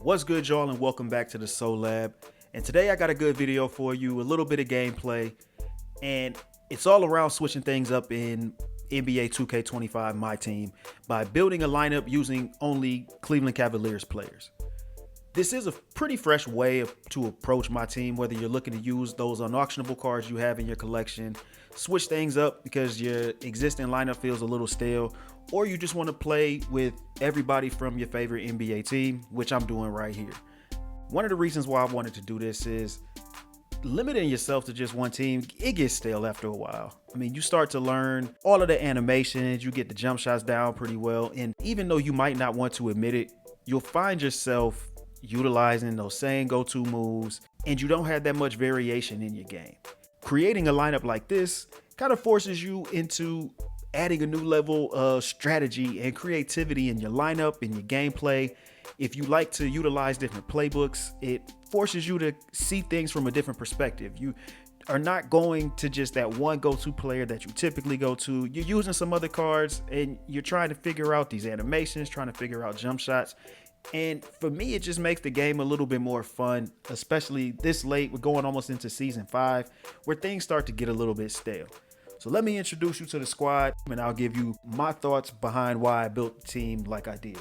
What's good, y'all, and welcome back to the Soul Lab. And today I got a good video for you, a little bit of gameplay, and it's all around switching things up in NBA 2K25 MyTeam by building a lineup using only Cleveland Cavaliers players. This is a pretty fresh way to approach my team, whether you're looking to use those un-auctionable cards you have in your collection, switch things up because your existing lineup feels a little stale, or you just want to play with everybody from your favorite NBA team, which I'm doing right here. One of the reasons why I wanted to do this is limiting yourself to just one team. It gets stale after a while. I mean, you start to learn all of the animations, you get the jump shots down pretty well, and even though you might not want to admit it, you'll find yourself utilizing those same go-to moves, and you don't have that much variation in your game. Creating a lineup like this kind of forces you into adding a new level of strategy and creativity in your lineup, in your gameplay. If you like to utilize different playbooks, it forces you to see things from a different perspective. You are not going to just that one go-to player that you typically go to. You're using some other cards and you're trying to figure out these animations, trying to figure out jump shots. And for me, it just makes the game a little bit more fun, especially this late. We're going almost into season 5, where things start to get a little bit stale. So let me introduce you to the squad, and I'll give you my thoughts behind why I built the team like I did.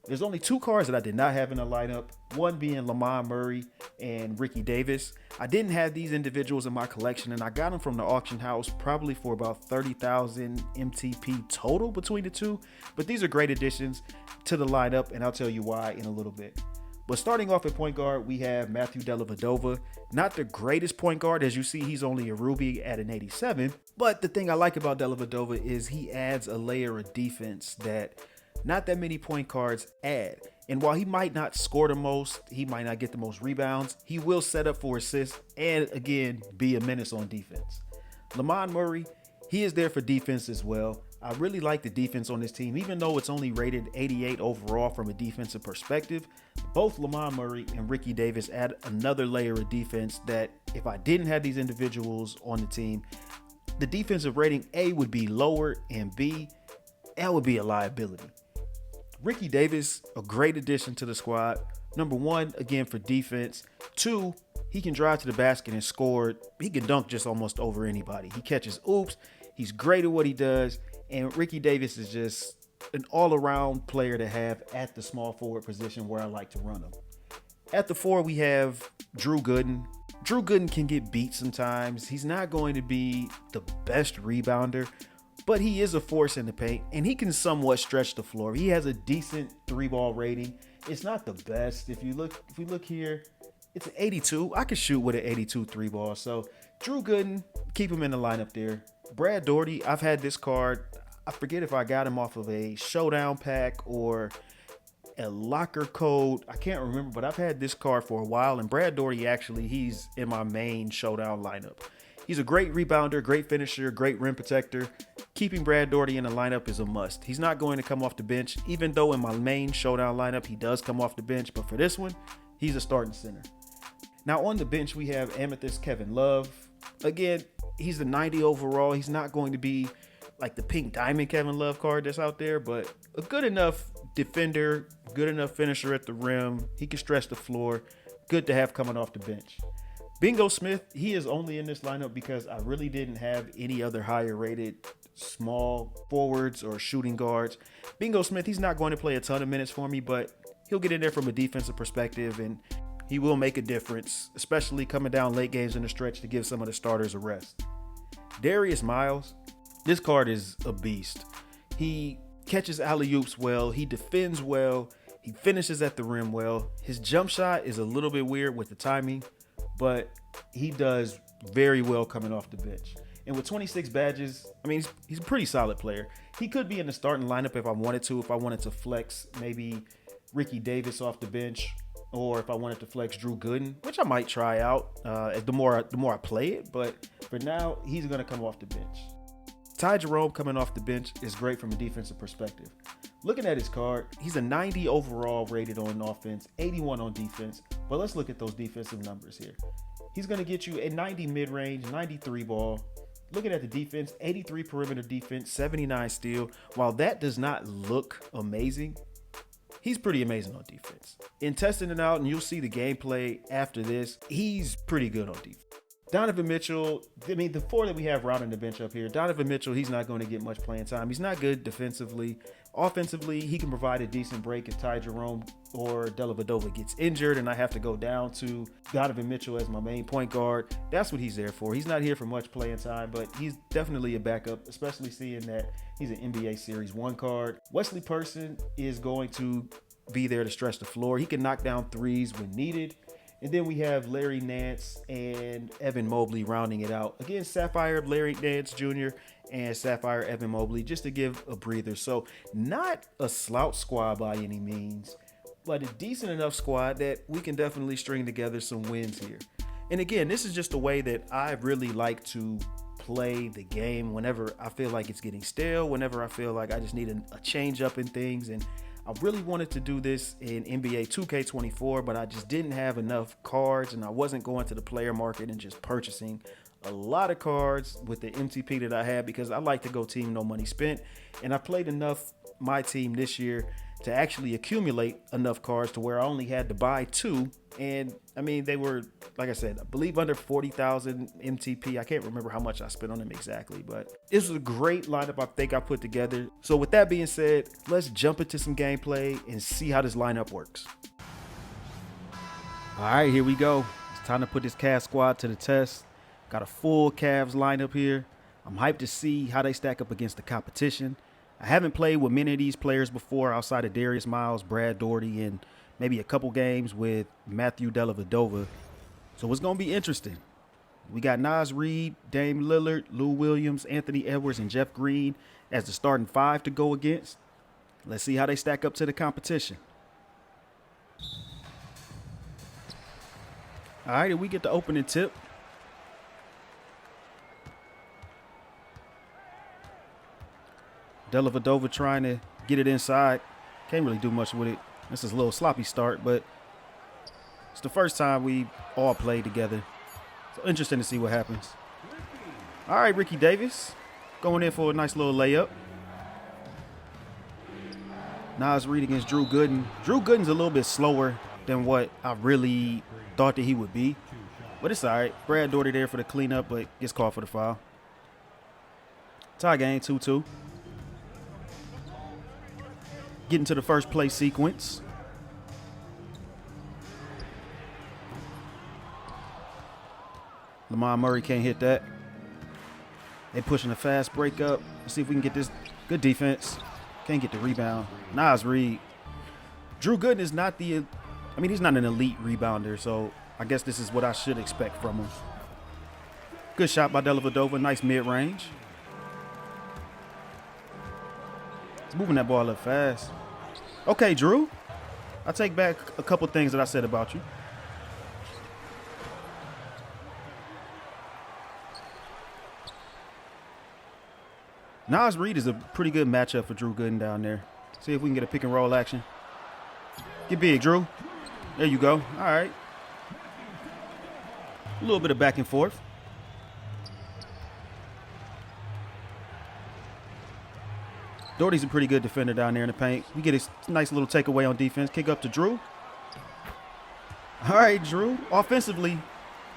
There's only 2 cards that I did not have in the lineup, one being Lamar Murray and Ricky Davis. I didn't have these individuals in my collection, and I got them from the auction house probably for about 30,000 MTP total between the two. But these are great additions to the lineup, and I'll tell you why in a little bit. But starting off at point guard, we have Matthew Dellavedova. Not the greatest point guard. As you see, he's only a Ruby at an 87. But the thing I like about Dellavedova is he adds a layer of defense that not that many point guards add. And while he might not score the most, he might not get the most rebounds, he will set up for assists and, again, be a menace on defense. Lamar Murray, he is there for defense as well. I really like the defense on this team, even though it's only rated 88 overall from a defensive perspective. Both Lamar Murray and Ricky Davis add another layer of defense that if I didn't have these individuals on the team, the defensive rating A would be lower and B, that would be a liability. Ricky Davis, a great addition to the squad. Number 1, again, for defense. 2, he can drive to the basket and score. He can dunk just almost over anybody. He catches oops. He's great at what he does. And Ricky Davis is just an all-around player to have at the small forward position where I like to run him. At the 4, we have Drew Gooden. Drew Gooden can get beat sometimes. He's not going to be the best rebounder, but he is a force in the paint, and he can somewhat stretch the floor. He has a decent 3-ball rating. It's not the best. If we look here, it's an 82. I could shoot with an 82 3-ball. So Drew Gooden, keep him in the lineup there. Brad Daugherty, I've had this card. I forget if I got him off of a Showdown pack or a locker code. I can't remember, but I've had this card for a while. And Brad Daugherty, actually, he's in my main Showdown lineup. He's a great rebounder, great finisher, great rim protector. Keeping Brad Daugherty in the lineup is a must. He's not going to come off the bench, even though in my main Showdown lineup, he does come off the bench. But for this one, he's a starting center. Now on the bench, we have Amethyst Kevin Love. Again, he's the 90 overall. He's not going to be like the pink diamond Kevin Love card that's out there, but a good enough defender, good enough finisher at the rim. He can stretch the floor. Good to have coming off the bench. Bingo Smith, he is only in this lineup because I really didn't have any other higher rated small forwards or shooting guards. Bingo Smith, he's not going to play a ton of minutes for me, but he'll get in there from a defensive perspective and he will make a difference, especially coming down late games in the stretch to give some of the starters a rest. Darius Miles, this card is a beast. He catches alley-oops well, he defends well, he finishes at the rim well. His jump shot is a little bit weird with the timing, but he does very well coming off the bench. And with 26 badges, I mean, he's a pretty solid player. He could be in the starting lineup if I wanted to flex maybe Ricky Davis off the bench, or if I wanted to flex Drew Gooden, which I might try out the more I play it. But for now, he's going to come off the bench. Ty Jerome coming off the bench is great from a defensive perspective. Looking at his card, he's a 90 overall rated on offense, 81 on defense. But let's look at those defensive numbers here. He's going to get you a 90 mid-range, 93 ball. Looking at the defense, 83 perimeter defense, 79 steal. While that does not look amazing, he's pretty amazing on defense. In testing it out, and you'll see the gameplay after this, he's pretty good on defense. Donovan Mitchell, I mean, the four that we have rounding the bench up here, Donovan Mitchell, he's not going to get much playing time. He's not good defensively. Offensively, he can provide a decent break if Ty Jerome or Dellavedova gets injured and I have to go down to Donovan Mitchell as my main point guard. That's what he's there for. He's not here for much playing time, but he's definitely a backup, especially seeing that he's an NBA Series 1 card. Wesley Person is going to be there to stretch the floor. He can knock down threes when needed. And then we have Larry Nance and Evan Mobley rounding it out. Again, Sapphire Larry Nance Jr. and Sapphire Evan Mobley, just to give a breather. So not a slouch squad by any means, but a decent enough squad that we can definitely string together some wins here. And again, this is just a way that I really like to play the game whenever I feel like it's getting stale, whenever I feel like I just need a change up in things. And I really wanted to do this in NBA 2K24, but I just didn't have enough cards and I wasn't going to the player market and just purchasing a lot of cards with the MTP that I had because I like to go team no money spent. And I played enough my team this year to actually accumulate enough cards to where I only had to buy 2. And I mean, they were, like I said, I believe under 40,000 MTP. I can't remember how much I spent on them exactly, but this was a great lineup I think I put together. So with that being said, let's jump into some gameplay and see how this lineup works. All right, here we go. It's time to put this Cavs squad to the test. Got a full Cavs lineup here. I'm hyped to see how they stack up against the competition. I haven't played with many of these players before outside of Darius Miles, Brad Daugherty, and maybe a couple games with Matthew Dellavedova. So it's going to be interesting. We got Naz Reid, Dame Lillard, Lou Williams, Anthony Edwards, and Jeff Green as the starting 5 to go against. Let's see how they stack up to the competition. All right, and we get the opening tip. Dellavedova trying to get it inside. Can't really do much with it. This is a little sloppy start, but it's the first time we all played together. So interesting to see what happens. All right, Ricky Davis going in for a nice little layup. Naz Reid against Drew Gooden. Drew Gooden's a little bit slower than what I really thought that he would be, but it's all right. Brad Daugherty there for the cleanup, but gets called for the foul. Tie game 2-2. Getting to the first play sequence. Lamar Murray can't hit that. They pushing a fast break up. Let's see if we can get this. Good defense. Can't get the rebound. Naz Reid. Drew Gooden is not the, I mean, he's not an elite rebounder, so I guess this is what I should expect from him. Good shot by Dellavedova. Nice mid-range. He's moving that ball up fast. Okay, Drew. I take back a couple things that I said about you. Naz Reid is a pretty good matchup for Drew Gooden down there. See if we can get a pick and roll action. Get big, Drew. There you go. All right. A little bit of back and forth. Daugherty's a pretty good defender down there in the paint. We get a nice little takeaway on defense. Kick up to Drew. All right, Drew. Offensively,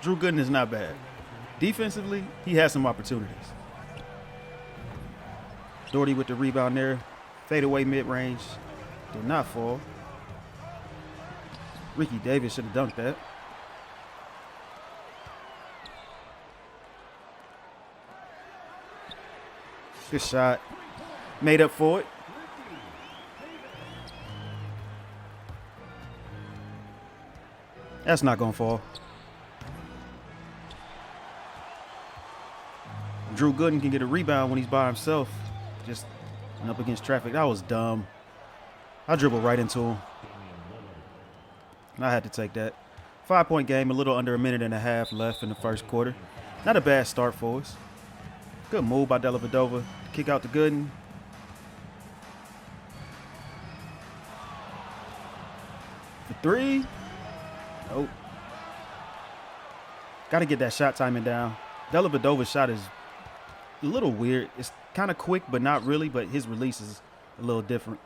Drew Gooden is not bad. Defensively, he has some opportunities. Daugherty with the rebound there. Fadeaway mid-range. Did not fall. Ricky Davis should have dunked that. Good shot. Made up for it. That's not going to fall. Drew Gooden can get a rebound when he's by himself. Just up against traffic. That was dumb. I dribbled right into him. I had to take that. 5-point game, a little under a minute and a half left in the first quarter. Not a bad start for us. Good move by Dellavedova. Kick out to Gooden. For 3. Nope. Got to get that shot timing down. Dellavedova's shot is a little weird. It's kind of quick, but not really. But his release is a little different.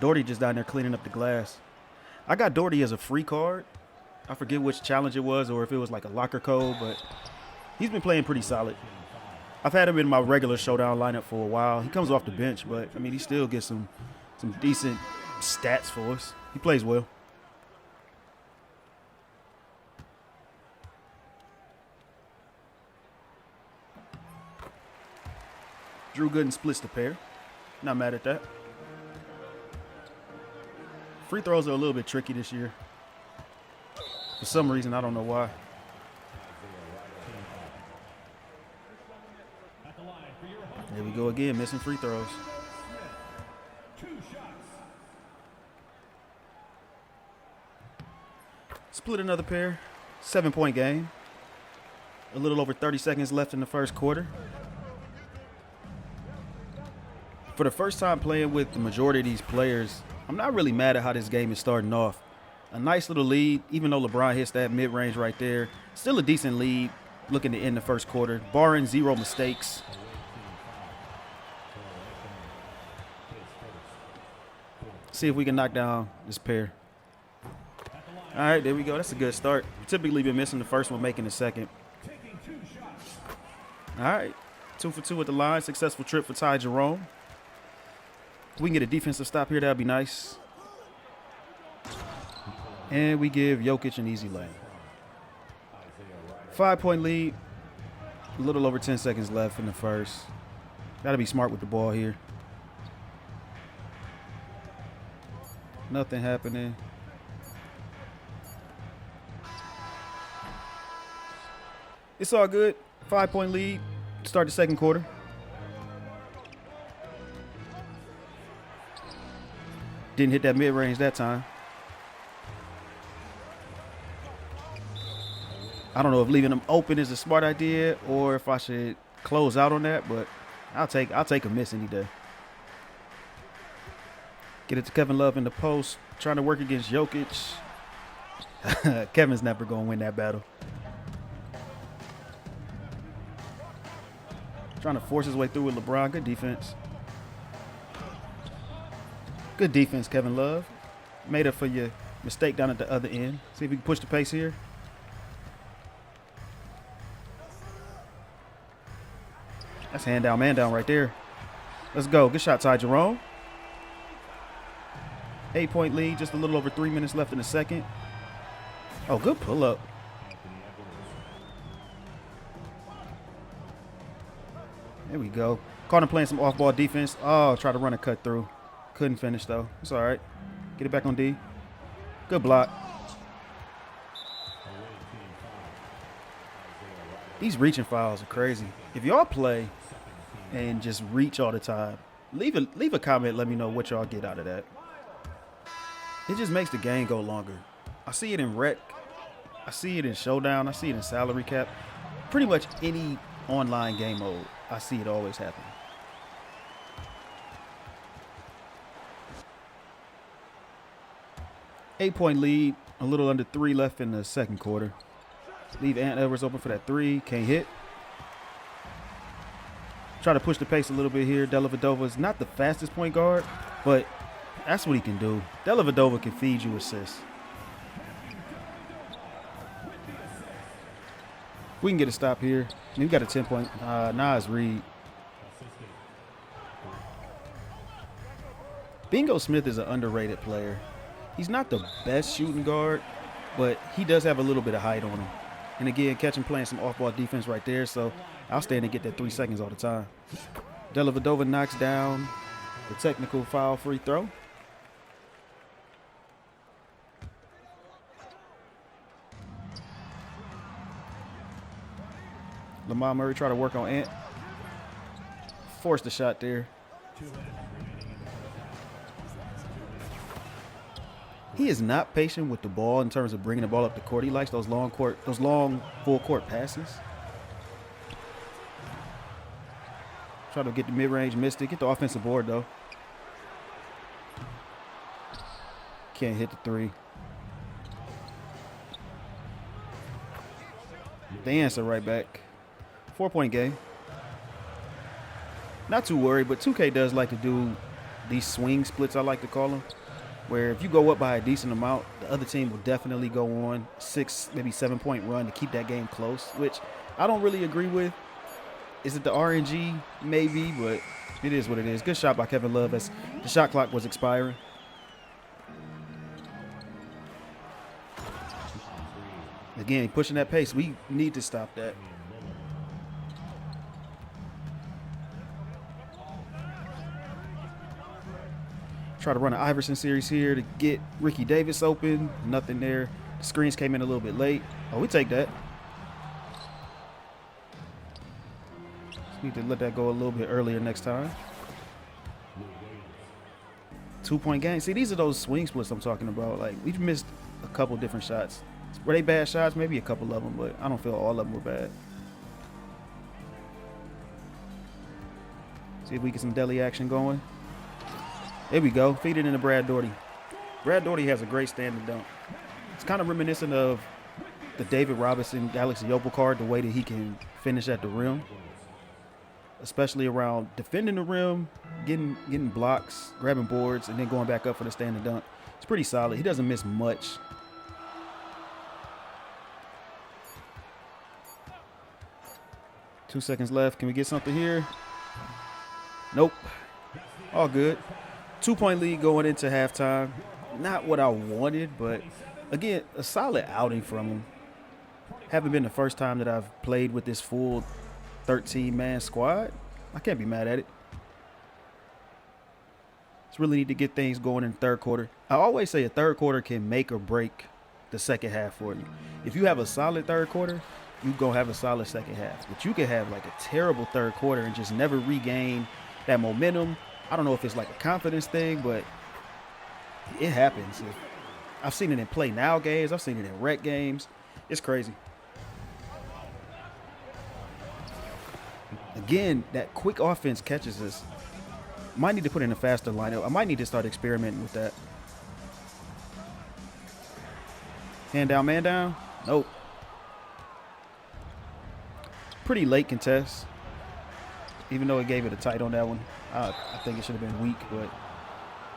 Doherty just down there cleaning up the glass. I got Doherty as a free card. I forget which challenge it was or if it was like a locker code, but he's been playing pretty solid. I've had him in my regular Showdown lineup for a while. He comes off the bench, but, I mean, he still gets some decent stats for us. He plays well. Drew Gooden splits the pair. Not mad at that. Free throws are a little bit tricky this year. For some reason, I don't know why. There we go again, missing free throws. Split another pair. 7-point game. A little over 30 seconds left in the first quarter. For the first time playing with the majority of these players, I'm not really mad at how this game is starting off. A nice little lead, even though LeBron hits that mid-range right there. Still a decent lead looking to end the first quarter, barring 0 mistakes. See if we can knock down this pair. All right, there we go. That's a good start. Typically been missing the first one, making the second. All right, 2 for 2 at the line. Successful trip for Ty Jerome. If we can get a defensive stop here, that'd be nice. And we give Jokic an easy lane. 5-point lead. A little over 10 seconds left in the first. Gotta be smart with the ball here. Nothing happening. It's all good. 5-point lead. Start the second quarter. Didn't hit that mid-range that time. I don't know if leaving them open is a smart idea or if I should close out on that, but I'll take a miss any day. Get it to Kevin Love in the post. Trying to work against Jokic. Kevin's never going to win that battle. Trying to force his way through with LeBron. Good defense. Good defense, Kevin Love. Made up for your mistake down at the other end. See if we can push the pace here. That's hand down, man down right there. Let's go. Good shot, Ty Jerome. 8-point lead, just a little over 3 minutes left in the second. Oh, good pull-up. There we go. Caught him playing some off-ball defense. Oh, tried to run a cut through. Couldn't finish, though. It's all right. Get it back on D. Good block. These reaching fouls are crazy. If y'all play and just reach all the time, leave a comment. Let me know what y'all get out of that. It just makes the game go longer. I see it in Rec. I see it in Showdown. I see it in Salary Cap. Pretty much any online game mode, I see it always happen. Eight-point lead. A little under 3 left in the second quarter. Leave Ant Edwards open for that 3. Can't hit. Try to push the pace a little bit here. Dellavedova is not the fastest point guard, but that's what he can do. Dellavedova can feed you assists. We can get a stop here. We got a 10-point. Nas Reed. Bingo Smith is an underrated player. He's not the best shooting guard, but he does have a little bit of height on him. And again, catch him playing some off-ball defense right there, so I'll stand and get that 3 seconds all the time. Dellavedova knocks down the technical foul free throw. Lamar Murray try to work on Ant. Forced the shot there. He is not patient with the ball in terms of bringing the ball up the court. He likes those long full court passes. Try to get the mid-range, missed it. Get the offensive board though. Can't hit the 3. The answer right back. 4-point game. Not too worried, but 2K does like to do these swing splits, I like to call them, where if you go up by a decent amount, the other team will definitely go on 6, maybe 7-point run to keep that game close, which I don't really agree with. Is it the RNG? Maybe, but it is what it is. Good shot by Kevin Love as the shot clock was expiring. Again, pushing that pace. We need to stop that. Try to run an Iverson series here to get Ricky Davis open. Nothing there. The screens came in a little bit late. Oh, we take that. Just need to let that go a little bit earlier next time. 2-point game. See, these are those swing splits I'm talking about. Like, we've missed a couple different shots. Were they bad shots? Maybe a couple of them, but I don't feel all of them were bad. See if we get some deli action going. There we go. Feed it into Brad Daugherty. Brad Daugherty has a great standing dunk. It's kind of reminiscent of the David Robinson Galaxy Opal card, the way that he can finish at the rim, especially around defending the rim, getting blocks, grabbing boards, and then going back up for the standing dunk. It's pretty solid. He doesn't miss much. Two seconds left. Can we get something here? Nope. All good. 2-point lead going into halftime. Not what I wanted, but again, a solid outing from him. Haven't been the first time that I've played with this full 13-man squad. I can't be mad at it. Just really need to get things going in the third quarter. I always say a third quarter can make or break the second half for you. If you have a solid third quarter, you go have a solid second half. But you can have like a terrible third quarter and just never regain that momentum. I don't know if it's like a confidence thing, but it happens. I've seen it in play now games. I've seen it in rec games. It's crazy. Again, that quick offense catches us. Might need to put in a faster lineup. I might need to start experimenting with that. Hand down, man down. Nope. Pretty late contest. Even though it gave it a tight on that one. I think it should have been weak, but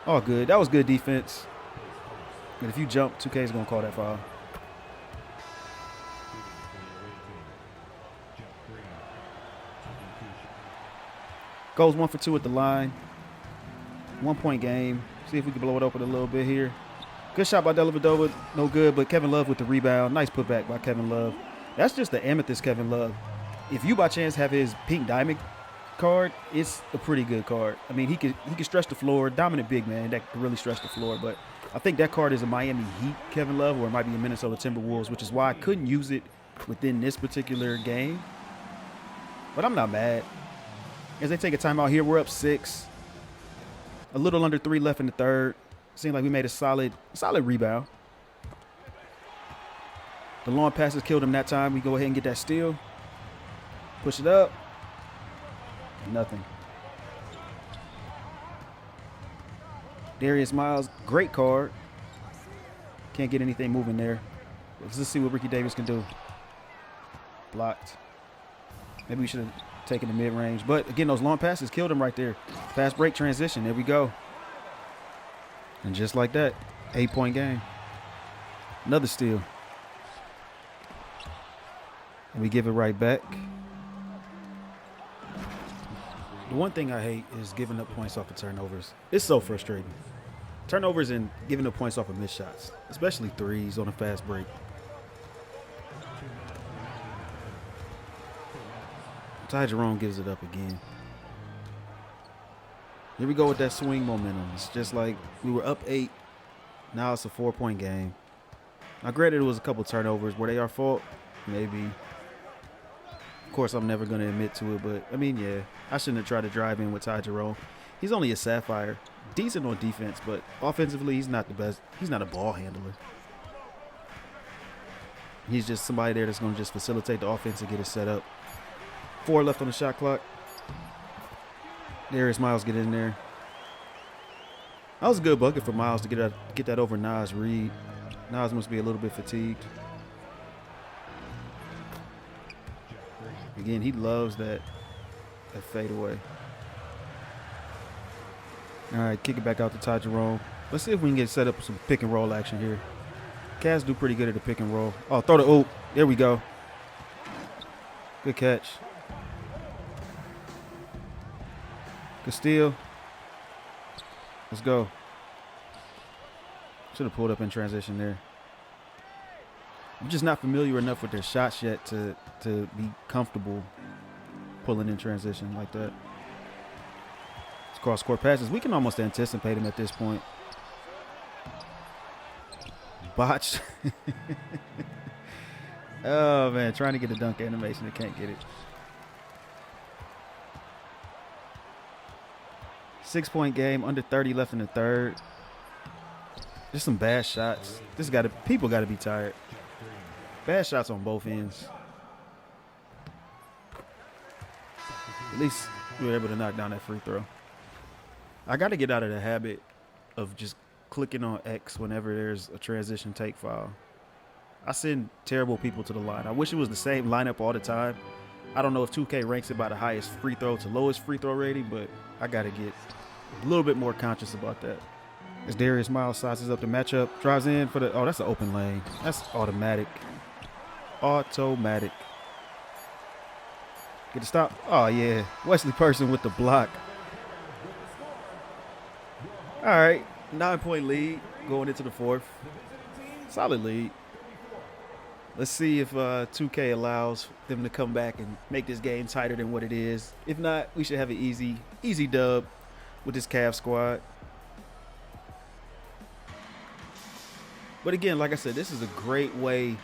all good. That was good defense. But if you jump, 2K is going to call that foul. Goes 1 for 2 at the line. 1-point game. See if we can blow it open a little bit here. Good shot by Dellavedova. No good, but Kevin Love with the rebound. Nice putback by Kevin Love. That's just the amethyst Kevin Love. If you by chance have his pink diamond card, it's a pretty good card. I mean, he can stretch the floor. Dominant big man that can really stretch the floor. But I think that card is a Miami Heat Kevin Love, or it might be a Minnesota Timberwolves, which is why I couldn't use it within this particular game. But I'm not mad. As they take a timeout here, we're up 6. A little under 3 left in the third. Seems like we made a solid rebound. The long passes killed him that time. We go ahead and get that steal. Push it up. Nothing. Darius Miles, great card. Can't get anything moving there. Let's just see what Ricky Davis can do. Blocked. Maybe we should have taken the mid-range. But, again, those long passes killed him right there. Fast break transition. There we go. And just like that, 8-point game. Another steal. And we give it right back. The one thing I hate is giving up points off of turnovers. It's so frustrating. Turnovers and giving up points off of missed shots, especially threes on a fast break. Ty Jerome gives it up again. Here we go with that swing momentum. It's just like we were up 8. Now it's a 4-point game. Now, granted, it was a couple turnovers. Were they our fault? Maybe. Of course, I'm never going to admit to it, but, I mean, yeah. I shouldn't have tried to drive in with Ty Jerome. He's only a sapphire. Decent on defense, but offensively, he's not the best. He's not a ball handler. He's just somebody there that's going to just facilitate the offense and get it set up. 4 left on the shot clock. Darius Miles get in there. That was a good bucket for Miles to get that over Nas Reed. Nas must be a little bit fatigued. Again, he loves that fadeaway. All right, kick it back out to Ty Jerome. Let's see if we can get set up some pick and roll action here. Cavs do pretty good at the pick and roll. Oh, throw the oop. There we go. Good catch. Good steal. Let's go. Should have pulled up in transition there. I'm just not familiar enough with their shots yet to be comfortable pulling in transition like that. It's cross-court passes. We can almost anticipate him at this point. Botched. Oh, man. Trying to get a dunk animation. I can't get it. 6-point game. Under 30 left in the third. Just some bad shots. People got to be tired. Bad shots on both ends. At least we were able to knock down that free throw. I got to get out of the habit of just clicking on X whenever there's a transition take foul. I send terrible people to the line. I wish it was the same lineup all the time. I don't know if 2K ranks it by the highest free throw to lowest free throw rating, but I got to get a little bit more conscious about that. As Darius Miles sizes up the matchup, drives in for the, oh, that's an open lane. That's automatic. Automatic. Get a stop. Oh, yeah. Wesley Person with the block. All right. 9-point lead going into the fourth. Solid lead. Let's see if 2K allows them to come back and make this game tighter than what it is. If not, we should have an easy dub with this Cavs squad. But again, like I said, this is a great way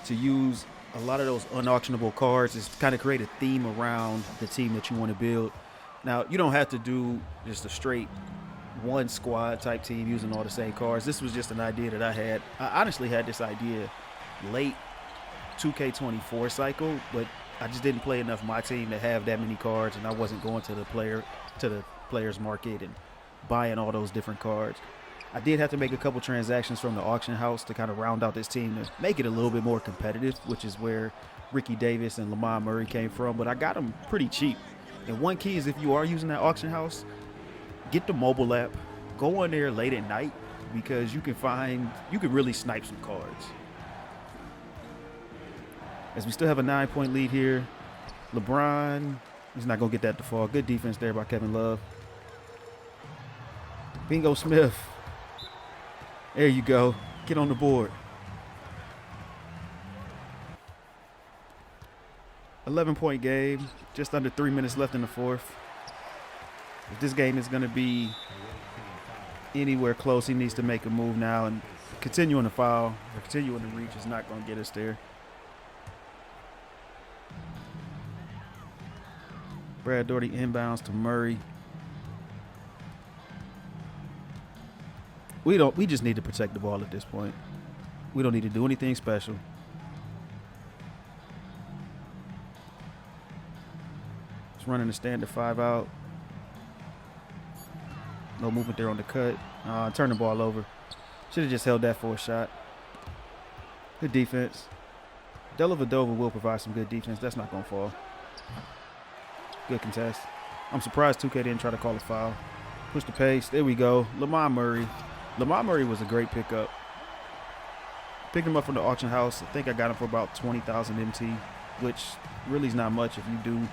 to use a lot of those unauctionable cards is kind of create a theme around the team that you want to build. Now, you don't have to do just a straight one squad type team using all the same cards. This was just an idea that I had. I honestly had this idea late 2K24 cycle, but I just didn't play enough MyTeam to have that many cards, and I wasn't going to the players market and buying all those different cards. I did have to make a couple transactions from the auction house to kind of round out this team to make it a little bit more competitive, which is where Ricky Davis and Lamar Murray came from, but I got them pretty cheap. And one key is if you are using that auction house, get the mobile app, go on there late at night because you can really snipe some cards. As we still have a 9-point lead here, LeBron, he's not going to get that to fall. Good defense there by Kevin Love. Bingo Smith. There you go. Get on the board. 11-point game. Just under 3 minutes left in the fourth. If this game is going to be anywhere close, he needs to make a move now. And continuing to foul or continuing to reach is not going to get us there. Brad Daugherty inbounds to Murray. We just need to protect the ball at this point. We don't need to do anything special. Just running the standard 5 out. No movement there on the cut. Turn the ball over. Should have just held that for a shot. Good defense. Dellavedova will provide some good defense. That's not going to fall. Good contest. I'm surprised 2K didn't try to call a foul. Push the pace. There we go. Lamar Murray. Lamar Murray was a great pickup. Picked him up from the auction house. I think I got him for about 20,000 MT, which really is not much if you do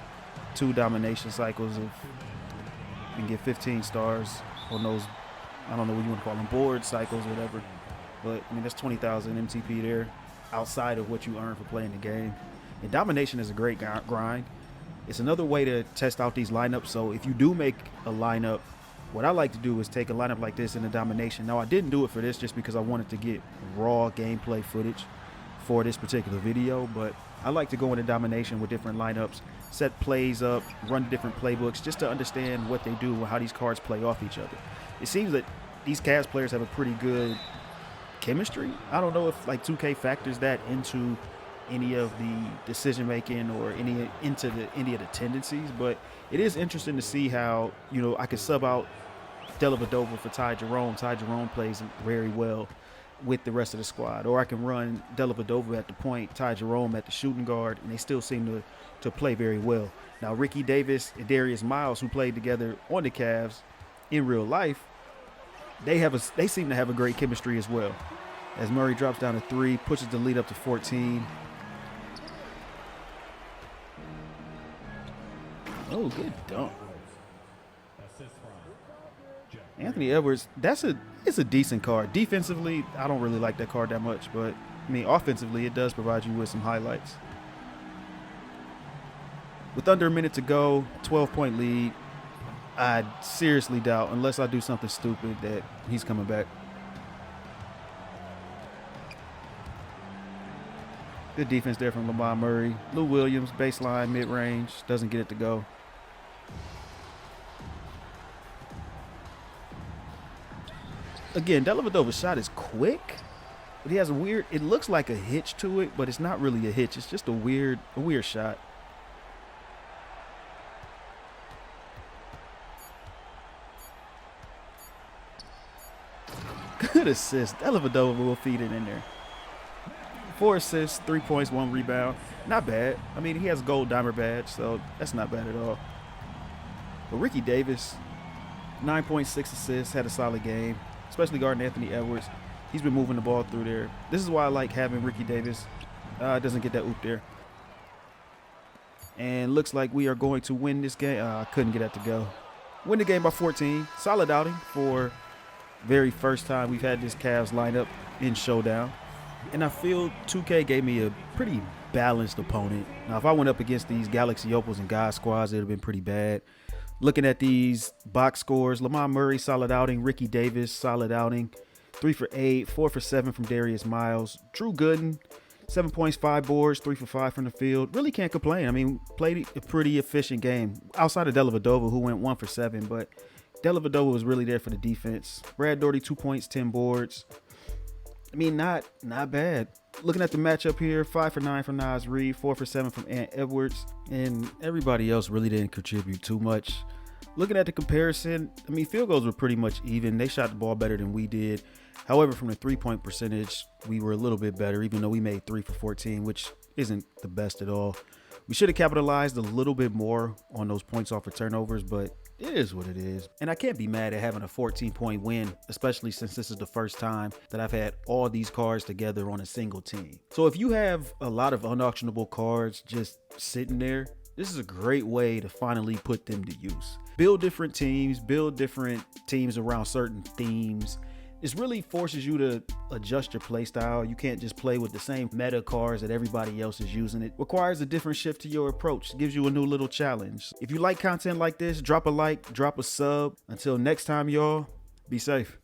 2 domination cycles and get 15 stars on those, I don't know what you want to call them, board cycles or whatever. But, I mean, that's 20,000 MTP there outside of what you earn for playing the game. And domination is a great grind. It's another way to test out these lineups. So if you do make a lineup, what I like to do is take a lineup like this in the domination. Now, I didn't do it for this just because I wanted to get raw gameplay footage for this particular video, but I like to go into domination with different lineups, set plays up, run different playbooks just to understand what they do and how these cards play off each other. It seems that these Cavs players have a pretty good chemistry. I don't know if like 2K factors that into any of the decision making or any of the tendencies, but it is interesting to see how, you know, I could sub out Dellavedova for Ty Jerome. Ty Jerome plays very well with the rest of the squad, or I can run Dellavedova at the point, Ty Jerome at the shooting guard, and they still seem to play very well. Now Ricky Davis and Darius Miles, who played together on the Cavs, in real life, they seem to have a great chemistry as well. As Murray drops down to 3, pushes the lead up to 14. Oh, good dunk. Anthony Edwards, it's a decent card. Defensively, I don't really like that card that much, but I mean, offensively, it does provide you with some highlights. With under a minute to go, 12-point lead, I seriously doubt, unless I do something stupid, that he's coming back. Good defense there from Lamar Murray. Lou Williams, baseline, mid-range, doesn't get it to go. Again, Dellavedova's shot is quick, but he has a weird, it looks like a hitch to it, but it's not really a hitch. It's just a weird shot. Good assist. Dellavedova will feed it in there. 4 assists, 3 points, 1 rebound. Not bad. I mean, he has a gold dimer badge, so that's not bad at all. But Ricky Davis, 9.6 assists, had a solid game, especially guarding Anthony Edwards. He's been moving the ball through there. This is why I like having Ricky Davis. Doesn't get that oop there. And looks like we are going to win this game. I couldn't get that to go. Win the game by 14. Solid outing for very first time we've had this Cavs lineup in Showdown. And I feel 2K gave me a pretty balanced opponent. Now, if I went up against these Galaxy Opals and God squads, it would have been pretty bad. Looking at these box scores, Lamar Murray, solid outing. Ricky Davis, solid outing. 3 for 8, 4 for 7 from Darius Miles. Drew Gooden, 7 points, 5 boards, 3 for 5 from the field. Really can't complain. I mean, played a pretty efficient game. Outside of Dellavedova, who went 1 for 7, but Dellavedova was really there for the defense. Brad Daugherty, 2 points, 10 boards. I mean, not bad. Looking at the matchup here, 5 for 9 from Naz Reid, 4 for 7 from Ant Edwards, and everybody else really didn't contribute too much. Looking at the comparison, I mean, field goals were pretty much even. They shot the ball better than we did. However, from the 3-point percentage, we were a little bit better, even though we made 3 for 14, which isn't the best at all. We should have capitalized a little bit more on those points off of turnovers, but it is what it is. And I can't be mad at having a 14-point win, especially since this is the first time that I've had all these cards together on a single team. So if you have a lot of unauctionable cards just sitting there, this is a great way to finally put them to use. Build different teams around certain themes. This really forces you to adjust your play style. You can't just play with the same meta cards that everybody else is using. It requires a different shift to your approach. It gives you a new little challenge. If you like content like this, drop a like, drop a sub. Until next time, y'all, be safe.